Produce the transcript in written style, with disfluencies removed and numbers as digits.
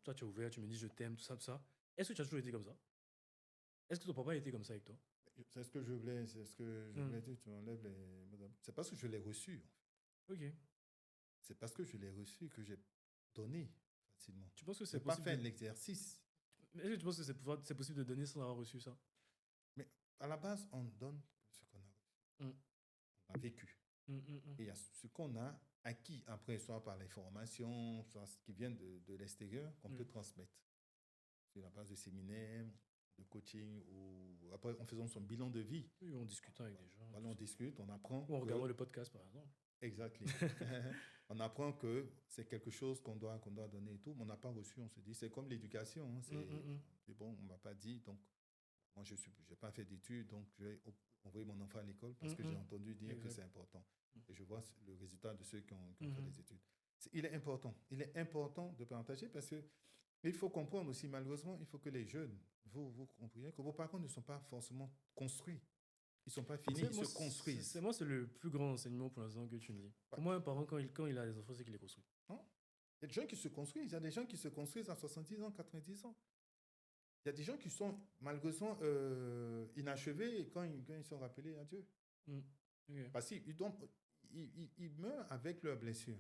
toi, tu es ouvert, tu me dis je t'aime, tout ça, tout ça. Est-ce que tu as toujours été comme ça? Est-ce que ton papa a été comme ça avec toi? C'est ce que je voulais dire. Tu m'enlèves les mots. C'est parce que je l'ai reçu. Ok. C'est parce que je l'ai reçu que j'ai donné facilement. Tu penses que Je c'est n'ai pas possible fait de... l'exercice. Est-ce que tu penses que c'est possible de donner sans avoir reçu ça? Mais à la base, on donne ce qu'on a reçu. Mm. On a vécu. Et il y a ce qu'on a acquis après, soit par les formations, soit ce qui vient de l'extérieur, qu'on peut transmettre. Sur la base de séminaires, de coaching, ou après, en faisant son bilan de vie. Oui, en discutant avec des gens. Voilà, on discute, on apprend. Ou en regardant le podcast, par exemple. Exactement. On apprend que c'est quelque chose qu'on doit donner et tout, mais on n'a pas reçu, on se dit. C'est comme l'éducation. Hein, c'est bon, on ne m'a pas dit, donc moi, je n'ai pas fait d'études, donc je vais envoyer mon enfant à l'école parce que j'ai entendu dire que c'est important. Et je vois le résultat de ceux qui ont fait des études. Il est important de partager parce que il faut comprendre aussi, malheureusement, il faut que les jeunes, vous compreniez que vos parents ne sont pas forcément construits. Ils ne sont pas finis, ils se construisent. C'est le plus grand enseignement pour l'instant que tu me dis. Pour moi, un parent, quand il a des enfants, c'est qu'il les construit. Non? Il y a des gens qui se construisent. Il y a des gens qui se construisent à 70 ans, 90 ans. Il y a des gens qui sont malheureusement inachevés quand ils sont rappelés à Dieu. Okay. Parce qu'ils meurent avec leurs blessures.